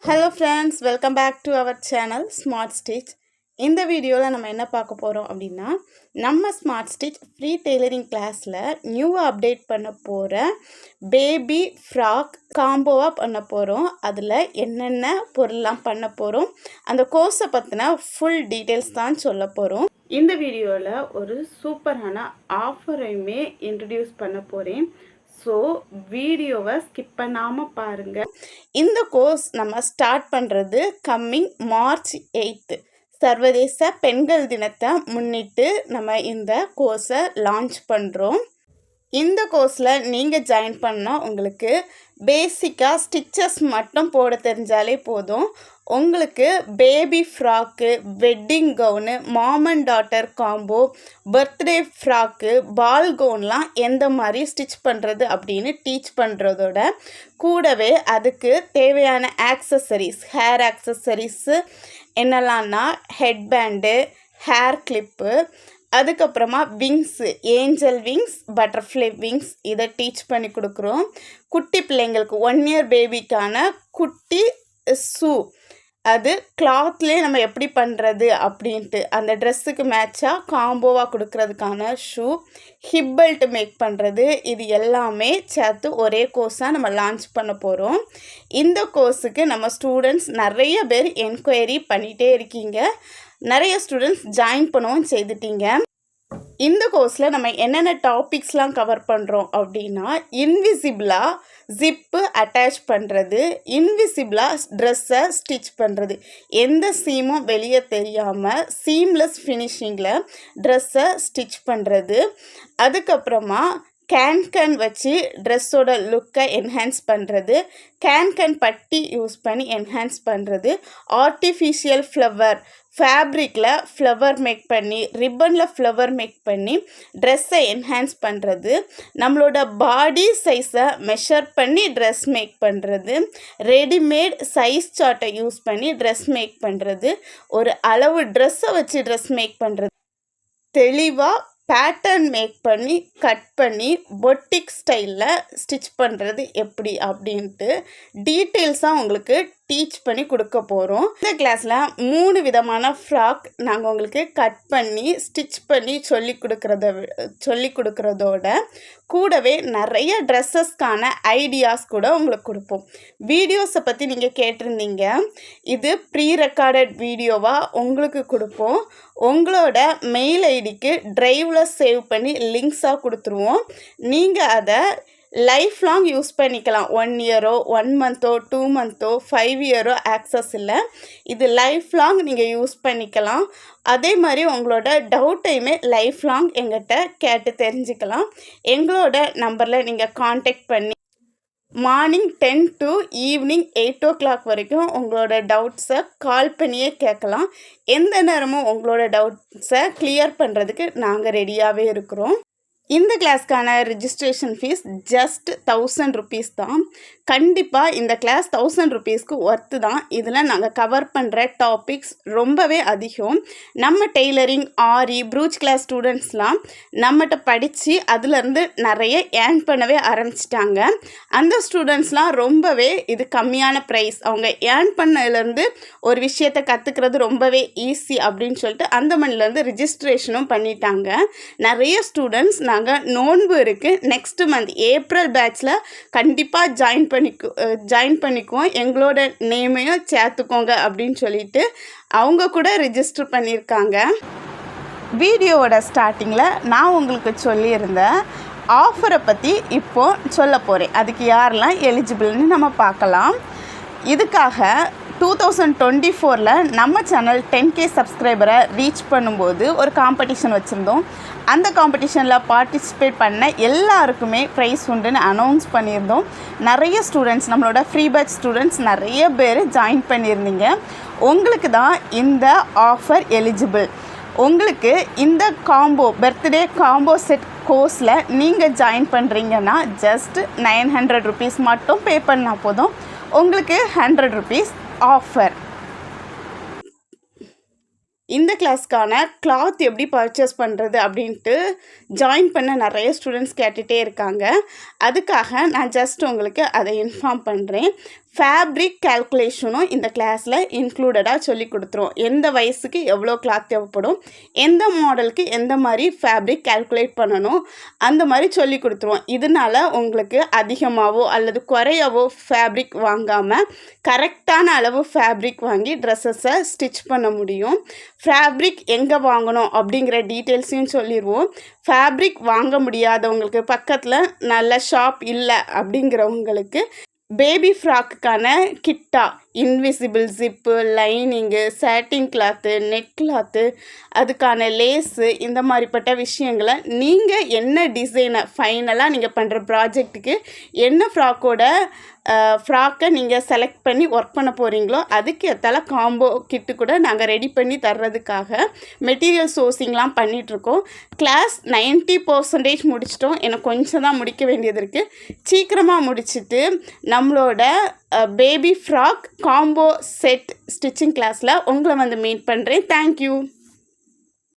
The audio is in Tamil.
Hello friends, welcome back to our channel Smart Stitch. இந்த வீடியோவில் நம்ம என்ன பார்க்க போகிறோம் அப்படின்னா நம்ம ஸ்மார்ட் ஸ்டிச் ஃப்ரீ டெய்லரிங் கிளாஸில் நியூவாக அப்டேட் பண்ண போகிற பேபி ஃப்ராக் காம்போவாக பண்ண போகிறோம். அதில் என்னென்ன பொருள்லாம் பண்ண போகிறோம், அந்த கோர்ஸை பற்றின ஃபுல் டீட்டெயில்ஸ் தான் சொல்ல போகிறோம். இந்த வீடியோவில் ஒரு சூப்பரான ஆஃபரையுமே இன்ட்ரடியூஸ் பண்ண போகிறேன். ஸோ வீடியோவை ஸ்கிப் பண்ணாமல் பாருங்கள். இந்த கோர்ஸ் நம்ம ஸ்டார்ட் பண்ணுறது கம்மிங் March 8 சர்வதேச பெண்கள் தினத்தை முன்னிட்டு நம்ம இந்த கோர்ஸை லான்ச் பண்ணுறோம். இந்த கோர்ஸில் நீங்கள் ஜாயின் பண்ணால் உங்களுக்கு பேசிக்காக ஸ்டிச்சஸ் மட்டும் போட தெரிஞ்சாலே போதும். உங்களுக்கு baby frock, wedding gown, mom and daughter combo, birthday frock, ball கவுன்லாம் எந்த மாதிரி ஸ்டிச் பண்ணுறது அப்படின்னு டீச் பண்ணுறதோட கூடவே அதுக்கு தேவையான ஆக்சசரிஸ், ஹேர் ஆக்சசரிஸு என்னெல்லாம்னா ஹெட் பேண்டு, ஹேர் கிளிப்பு, அதுக்கப்புறமா wings, angel wings, butterfly wings இதை டீச் பண்ணி கொடுக்குறோம். குட்டி பிள்ளைங்களுக்கு 1 year பேபிக்கான குட்டி ஷூ, அது கிளாத்லேயே நம்ம எப்படி பண்ணுறது அப்படின்ட்டு அந்த ட்ரெஸ்ஸுக்கு மேட்சாக காம்போவாக கொடுக்கறதுக்கான ஷூ, ஹிப் பெல்ட் மேக் பண்ணுறது, இது எல்லாமே சேர்த்து ஒரே கோர்ஸாக நம்ம லான்ச் பண்ண போகிறோம். இந்த கோர்ஸுக்கு நம்ம ஸ்டூடெண்ட்ஸ் நிறைய பேர் என்கொயரி பண்ணிகிட்டே இருக்கீங்க, நிறைய ஸ்டூடெண்ட்ஸ் ஜாயின் பண்ணவும் செய்துட்டீங்க. இந்த கோர்ஸில் நம்ம என்னென்ன டாபிக்ஸ்லாம் கவர் பண்ணுறோம் அப்படின்னா, இன்விசிபிளாக ஜிப்பு அட்டாச் பண்ணுறது, இன்விசிபிளாக ட்ரெஸ்ஸை ஸ்டிச் பண்ணுறது, எந்த சீமும் வெளியே தெரியாமல் சீம்லெஸ் ஃபினிஷிங்கில் ட்ரெஸ்ஸை ஸ்டிச் பண்ணுறது, அதுக்கப்புறமா கேன் வச்சு ட்ரெஸ்ஸோட லுக்கை என்ஹான்ஸ் பண்ணுறது, கேன் பட்டி யூஸ் பண்ணி என்ஹான்ஸ் பண்ணுறது, ஆர்டிஃபிஷியல் ஃப்ளவர் ஃபேப்ரிக்கில் ஃப்ளவர் மேக் பண்ணி, ரிப்பனில் ஃப்ளவர் மேக் பண்ணி ட்ரெஸ்ஸை என்ஹான்ஸ் பண்ணுறது, நம்மளோட பாடி சைஸை மெஷர் பண்ணி ட்ரெஸ் மேக் பண்ணுறது, ரெடிமேட் சைஸ் சார்ட்டை யூஸ் பண்ணி ட்ரெஸ் மேக் பண்ணுறது, ஒரு அளவு ட்ரெஸ்ஸை வச்சு ட்ரெஸ் மேக் பண்ணுறது, தெளிவாக பேட்டர்ன் மேக் பண்ணி கட் பண்ணி பொட்டிக் ஸ்டைலில் ஸ்டிச் பண்ணுறது எப்படி அப்படின்ட்டு டீட்டெயில்ஸாக உங்களுக்கு டீச் பண்ணி கொடுக்க போகிறோம். இந்த கிளாஸில் 3 விதமான ஃப்ராக் நாங்கள் உங்களுக்கு கட் பண்ணி ஸ்டிச் பண்ணி சொல்லி கொடுக்குறதோட கூடவே நிறைய ட்ரெஸ்ஸஸ்க்கான ஐடியாஸ் கூட உங்களுக்கு கொடுப்போம். வீடியோஸை பற்றி நீங்கள் கேட்டிருந்தீங்க, இது ப்ரீ ரெக்கார்டட் வீடியோவாக உங்களுக்கு கொடுப்போம். உங்களோட மெயில் ஐடிக்கு ட்ரைவில் சேவ் பண்ணி லிங்க்ஸாக கொடுத்துருவோம். நீங்கள் அதை லைஃப் லாங் யூஸ் பண்ணிக்கலாம். 1 year 1 month 2 month 5 year access இல்லை, இது லைஃப் லாங் நீங்கள் யூஸ் பண்ணிக்கலாம். அதே மாதிரி உங்களோட டவுட்டையுமே லைஃப் லாங் எங்கிட்ட கேட்டு தெரிஞ்சுக்கலாம். எங்களோட நம்பரில் நீங்கள் காண்டாக்ட் பண்ணி மார்னிங் 10 to ஈவினிங் 8 o'clock வரைக்கும் உங்களோட டவுட்ஸை கால் பண்ணியே கேட்கலாம். எந்த நேரமும் உங்களோட டவுட்ஸை கிளியர் பண்ணுறதுக்கு நாங்கள் ரெடியாகவே இருக்கிறோம். இந்த கிளாஸ்க்கான ரிஜிஸ்ட்ரேஷன் ஃபீஸ் ஜஸ்ட் 1000 rupees தான். கண்டிப்பாக இந்த கிளாஸ் 1000 rupeesக்கு ஒர்த்து தான். இதில் நாங்கள் கவர் பண்ணுற டாபிக்ஸ் ரொம்பவே அதிகம். நம்ம டெய்லரிங், ஆரி, ப்ரூச் கிளாஸ் ஸ்டூடெண்ட்ஸ்லாம் நம்மகிட்ட படித்து அதிலேருந்து நிறைய ஏர்ன் பண்ணவே ஆரம்பிச்சிட்டாங்க. அந்த ஸ்டூடெண்ட்ஸ்லாம் ரொம்பவே இது கம்மியான ப்ரைஸ், அவங்க ஏர்ன் பண்ணதுலேருந்து ஒரு விஷயத்தை கற்றுக்கிறது ரொம்பவே ஈஸி அப்படின்னு சொல்லிட்டு அந்த மணிலேருந்து ரிஜிஸ்ட்ரேஷனும் பண்ணிட்டாங்க. நிறைய ஸ்டூடெண்ட்ஸ் நாங்கள் நோன்பு இருக்குது, நெக்ஸ்ட் மந்த் ஏப்ரல் பேட்சில் கண்டிப்பாக ஜாயின் பண்ணிக்குவோம், எங்களோட நேமையும் சேர்த்துக்கோங்க அப்படின்னு சொல்லிட்டு அவங்க கூட ரிஜிஸ்டர் பண்ணியிருக்காங்க. வீடியோவோட ஸ்டார்டிங்கில் நான் உங்களுக்கு சொல்லியிருந்தேன் ஆஃபரை பற்றி இப்போது சொல்ல போகிறேன். அதுக்கு யாரெல்லாம் எலிஜிபிள்னு நம்ம பார்க்கலாம். இதுக்காக 2024 நம்ம சேனல் 10K சப்ஸ்கிரைபரை ரீச் பண்ணும்போது ஒரு காம்படிஷன் வச்சுருந்தோம். அந்த காம்படிஷனில் பார்ட்டிசிபேட் பண்ண எல்லாருக்குமே ப்ரைஸ் உண்டுன்னு அனௌன்ஸ் பண்ணியிருந்தோம். நிறைய ஸ்டூடெண்ட்ஸ், நம்மளோட ஃப்ரீ பேட்ச் ஸ்டூடெண்ட்ஸ் நிறைய பேர் ஜாயின் பண்ணியிருந்தீங்க. உங்களுக்கு தான் இந்த ஆஃபர் எலிஜிபிள். உங்களுக்கு இந்த பர்த்டே காம்போ செட் கோர்ஸில் நீங்கள் ஜாயின் பண்ணுறீங்கன்னா ஜஸ்ட் 900 rupees மட்டும் பே பண்ணால் போதும், உங்களுக்கு 100 rupees ஆஃபர். இந்த கிளாஸ்க்கான கிளாத் எப்படி பர்ச்சேஸ் பண்ணுறது அப்படின்ட்டு ஜாயின் பண்ண நிறைய ஸ்டூடெண்ட்ஸ் கேட்டுகிட்டே இருக்காங்க. அதுக்காக நான் ஜஸ்ட் உங்களுக்கு அதை இன்ஃபார்ம் பண்ணுறேன். ஃபேப்ரிக் கால்குலேஷனும் இந்த கிளாஸில் இன்க்ளூடடாக சொல்லி கொடுத்துருவோம். எந்த வயசுக்கு எவ்வளோ கிளாத் தேவைப்படும், எந்த மாடலுக்கு எந்த மாதிரி ஃபேப்ரிக் கால்குலேட் பண்ணணும், அந்த மாதிரி சொல்லி கொடுத்துருவோம். இதனால் உங்களுக்கு அதிகமாகவோ அல்லது குறையவோ ஃபேப்ரிக் வாங்காமல் கரெக்டான அளவு ஃபேப்ரிக் வாங்கி ட்ரெஸ்ஸஸை ஸ்டிச் பண்ண முடியும். ஃபேப்ரிக் எங்கே வாங்கணும் அப்படிங்கிற டீட்டெயில்ஸையும் சொல்லிடுவோம். ஃபேப்ரிக் வாங்க முடியாதவங்களுக்கு, பக்கத்தில் நல்ல ஷாப் இல்லை அப்படிங்கிறவங்களுக்கு பேபி ஃப்ராக்குக்கான கிட்டா, இன்விசிபிள் ஜிப்பு, லைனிங்கு, சாட்டின் கிளாத்து, நெட் கிளாத்து, அதுக்கான லேஸு, இந்த மாதிரிப்பட்ட விஷயங்களை நீங்கள் என்ன டிசைனை ஃபைனலாக நீங்கள் பண்ணுற ப்ராஜெக்ட்டுக்கு என்ன ஃப்ராக்கை நீங்கள் செலக்ட் பண்ணி ஒர்க் பண்ண போகிறீங்களோ அதுக்கு ஏற்றால காம்போ கிட்டு கூட நாங்கள் ரெடி பண்ணி தர்றதுக்காக மெட்டீரியல் சோர்சிங்லாம் பண்ணிகிட்ருக்கோம். கிளாஸ் 90% முடிச்சிட்டோம். எனக்கு கொஞ்சம் தான் முடிக்க வேண்டியது இருக்குது. சீக்கிரமாக முடிச்சுட்டு நம்மளோட baby frock combo set stitching கிளாஸில் உங்களை வந்து மீட் பண்ணுறேன். தேங்க்யூ.